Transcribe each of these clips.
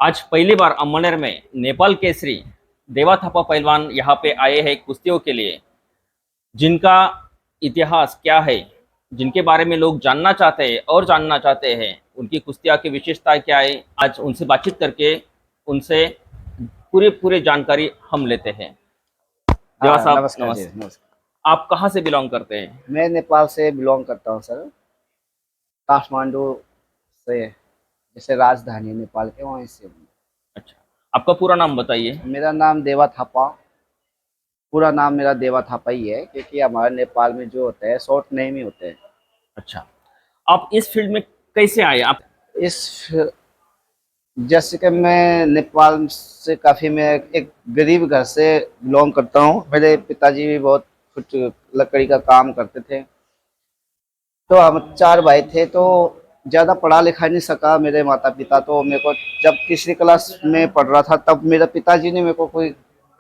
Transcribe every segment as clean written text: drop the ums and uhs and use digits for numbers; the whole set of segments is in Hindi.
आज पहली बार अमनेर में नेपाल केसरी देवा थापा पहलवान यहाँ पे आए हैं कुश्तियों के लिए, जिनका इतिहास क्या है, जिनके बारे में लोग जानना चाहते हैं और जानना चाहते हैं, उनकी कुश्तियाँ की विशेषता क्या है। आज उनसे बातचीत करके उनसे पूरी पूरी जानकारी हम लेते हैं। देवा हाँ, साहब नमस्कार जी, नमस्ते। नमस्कार। आप कहाँ से बिलोंग करते हैं? मैं नेपाल से बिलोंग करता हूँ सर। काठमांडू से, जैसे राजधानी है नेपाल के, वहीं से हूँ। अच्छा, आपका पूरा नाम बताइए। मेरा नाम देवा थापा। पूरा नाम मेरा देवा थापा ही है, क्योंकि हमारे नेपाल में जो होता है शॉर्ट नेम ही होते हैं। अच्छा, आप इस फील्ड में कैसे आए आप? इस जैसे कि मैं नेपाल से काफ़ी, मैं एक गरीब घर से बिलोंग करता हूँ। मेरे पिताजी भी बहुत कुछ लकड़ी का काम करते थे। तो हम 4 भाई थे, तो ज़्यादा पढ़ा लिखा नहीं सका मेरे माता पिता। तो मेरे को जब तीसरी क्लास में पढ़ रहा था, तब मेरे पिताजी ने मेरे को कोई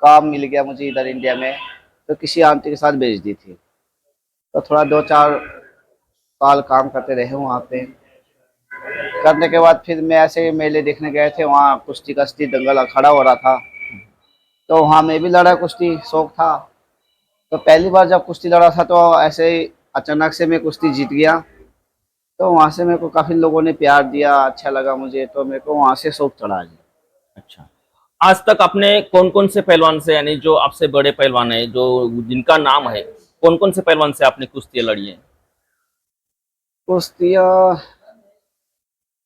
काम मिल गया मुझे इधर इंडिया में, तो किसी आंटी के साथ भेज दी थी। तो थोड़ा 2-4 साल काम करते रहे वहाँ पे। करने के बाद फिर मैं ऐसे मेले देखने गए थे, वहाँ कुश्ती कश्ती दंगल अखाड़ा हो रहा था, तो वहाँ मैं भी लड़ा, कुश्ती शौक था। तो पहली बार जब कुश्ती लड़ा था, तो ऐसे ही अचानक से मैं कुश्ती जीत गया। तो वहाँ से मेरे को काफ़ी लोगों ने प्यार दिया, अच्छा लगा मुझे, तो मेरे को वहाँ से शौक चढ़ा जी। अच्छा, आज तक आपने कौन कौन से पहलवान से, यानी जो आपसे बड़े पहलवान है, जो जिनका नाम है, कौन कौन से पहलवान से आपने कुश्तियां लड़ी हैं? कुश्तियाँ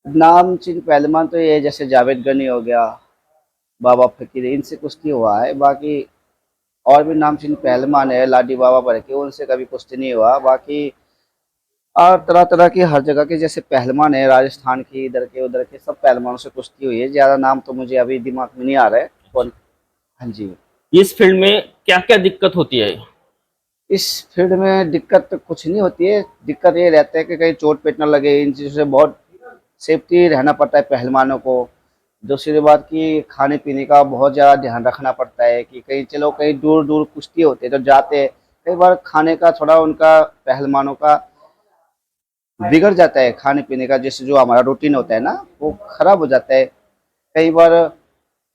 नामचीन पहलवान तो ये जैसे जावेद गनी हो गया, बाबा फकीर, इनसे कुश्ती हुआ है। बाकी और भी नामचीन पहलवान है, लाडी बाबा बरके, उनसे कभी कुश्ती नहीं हुआ। बाकी और तरह तरह की हर जगह के जैसे पहलवान है, राजस्थान की, इधर के उधर के सब पहलवानों से कुश्ती हुई है। ज़्यादा नाम तो मुझे अभी दिमाग में नहीं आ रहा है कौन। हाँ जी। इस फील्ड में क्या क्या दिक्कत होती है? इस फील्ड में दिक्कत तो कुछ नहीं होती है। दिक्कत ये रहता है कि कहीं चोट पेट ना लगे, इन चीज़ों से बहुत सेफ्टी रहना पड़ता है पहलवानों को। दूसरी बात कि खाने पीने का बहुत ज़्यादा ध्यान रखना पड़ता है, कि कहीं चलो कहीं दूर दूर कुश्ती होते हैं तो जाते हैं, कई बार खाने का थोड़ा उनका पहलवानों का बिगड़ जाता है, खाने पीने का जैसे जो हमारा रूटीन होता है ना, वो खराब हो जाता है कई बार।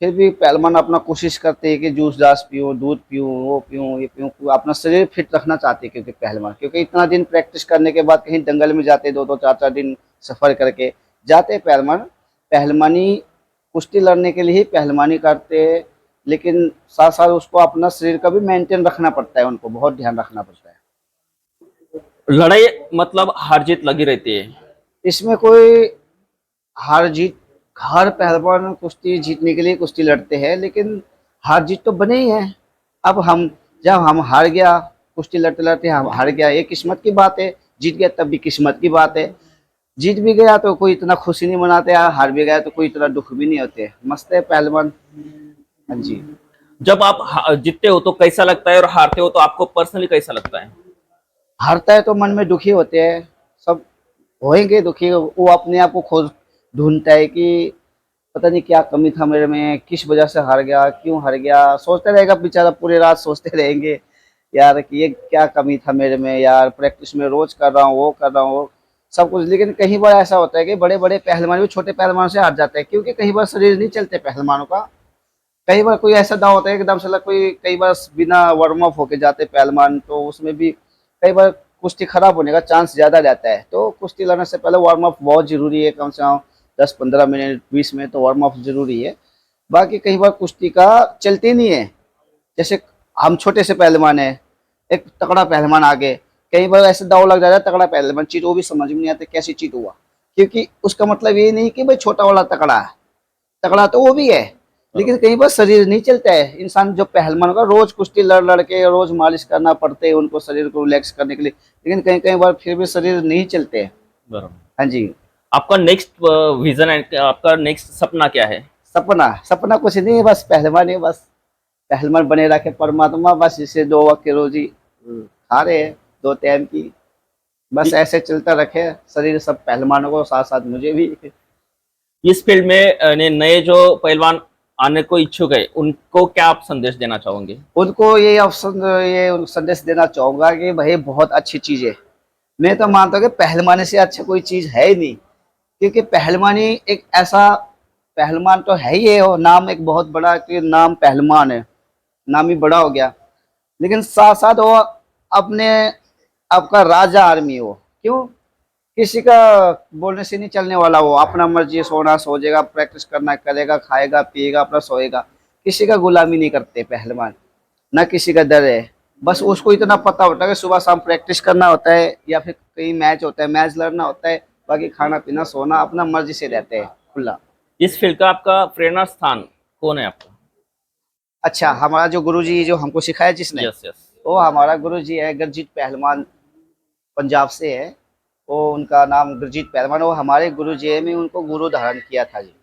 फिर भी पहलवान अपना कोशिश करते हैं कि जूस जास पीऊँ, दूध पीऊँ, वो पीऊँ, ये पीऊँ, अपना शरीर फिट रखना चाहते हैं। क्योंकि पहलवान, क्योंकि इतना दिन प्रैक्टिस करने के बाद कहीं दंगल में जाते, 2-2 4-4 दिन सफ़र करके जाते हैं पहलवान। पहलवानी कुश्ती लड़ने के लिए ही पहलवानी करते हैं, लेकिन साथ साथ उसको अपना शरीर का भी मेंटेन रखना पड़ता है, उनको बहुत ध्यान रखना पड़ता है। लड़ाई मतलब हार जीत लगी रहती है। इसमें कोई हार जीत, हर पहलवान कुश्ती जीतने के लिए कुश्ती लड़ते हैं, लेकिन हार जीत तो बने ही है। अब हम, जब हम हार गया, कुश्ती लड़ते लड़ते हम हार गया, ये किस्मत की बात है। जीत गया तब भी किस्मत की बात है। जीत भी गया तो कोई इतना खुशी नहीं मनाते, हार भी गया तो कोई इतना दुख भी नहीं होते। मस्त है पहलवान। हाँ जी। जब आप जीतते हो तो कैसा लगता है, और हारते हो तो आपको पर्सनली कैसा लगता है? हारता है तो मन में दुखी होते हैं, सब होएंगे दुखी। वो अपने आप को खोज ढूंढता है कि पता नहीं क्या कमी था मेरे में, किस वजह से हार गया, क्यों हार गया, सोचते रहेगा बेचारा, पूरी रात सोचते रहेंगे यार कि ये क्या कमी था मेरे में यार, प्रैक्टिस में रोज कर रहा हूँ, वो कर रहा हूँ, सब कुछ। लेकिन कई बार ऐसा होता है कि बड़े बड़े पहलवान भी छोटे पहलवानों से हार जाते हैं, क्योंकि कई बार शरीर नहीं चलते पहलवानों का। कई बार कोई ऐसा दाव होता है एकदम से कोई, कई बार बिना वार्म अप होके जाते पहलवान, तो उसमें भी कई बार कुश्ती खराब होने का चांस ज़्यादा रहता है। तो कुश्ती लड़ने से पहले वार्म अप बहुत ज़रूरी है, कम से कम 10-15 मिनट, 20 मिनट तो वार्म अप ज़रूरी है। बाकी कई बार कुश्ती का चलती नहीं है। जैसे हम छोटे से पहलवान है, एक तगड़ा पहलवान आगे, कई बार ऐसे दाव लग जाता है, तगड़ा पहलवान चीट, वो भी समझ में नहीं आता कैसे चीट हुआ। क्योंकि उसका मतलब ये नहीं कि भाई छोटा वाला तगड़ा है, तगड़ा तो वो भी है, लेकिन कहीं पर शरीर नहीं चलता है। इंसान जो पहलवान का रोज कुश्ती लड़ लड़ के रोज मालिश करना पड़ते है उनको, शरीर को रिलैक्स करने के लिए, लेकिन कहीं कहीं बार फिर भी शरीर नहीं चलते हैं। बराबर। हाँ जी। आपका नेक्स्ट विजन है, आपका नेक्स्ट सपना क्या है? सपना, सपना कुछ नहीं है, बस पहलवान है, बस पहलवान बने रखे परमात्मा, बस इसे 2 वक्त की रोजी खा रहे हैं, 2 टाइम की, बस ऐसे चलता रखे शरीर सब पहलवानों को, साथ साथ मुझे भी। इस फील्ड में नए जो पहलवान आने को इच्छुक है, उनको क्या आप संदेश देना चाहोगे? उनको ये ऑप्शन, ये संदेश देना चाहूंगा कि भाई बहुत अच्छी चीज है। मैं तो मानता हूँ कि पहलवानी से अच्छा कोई चीज है ही नहीं। क्योंकि पहलवानी एक ऐसा पहलवान तो है ही है, वो नाम एक बहुत बड़ा कि नाम पहलवान है, नाम ही बड़ा हो गया। लेकिन साथ साथ वो अपने आपका राजा आर्मी हो, क्यों? किसी का बोलने से नहीं चलने वाला, वो अपना मर्जी, सोना सो जाएगा, प्रैक्टिस करना करेगा, खाएगा पिएगा अपना सोएगा। किसी का गुलामी नहीं करते पहलवान, ना किसी का डर है। बस उसको इतना पता होता है कि सुबह शाम प्रैक्टिस करना होता है या फिर कहीं मैच होता है, मैच लड़ना होता है, बाकी खाना पीना सोना अपना मर्जी से रहते हैं खुला। इस फील्ड का आपका प्रेरणा स्थान कौन है आपका? अच्छा, हमारा जो गुरुजी जो हमको सिखाया जिसने, यस यस। वो हमारा गुरुजी है गुरजीत पहलवान, पंजाब से है। वो उनका नाम गुरजीत पहलवान, वो हमारे गुरुजी है, मैं उनको गुरु धारण किया था जी।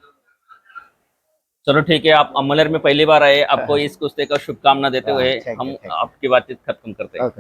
चलो ठीक है, आप अमलेर में पहली बार आए, आपको इस कुश्ती का शुभकामना देते हुए थैंक यू हम थैंक आपकी बातचीत खत्म करते हैं। यू।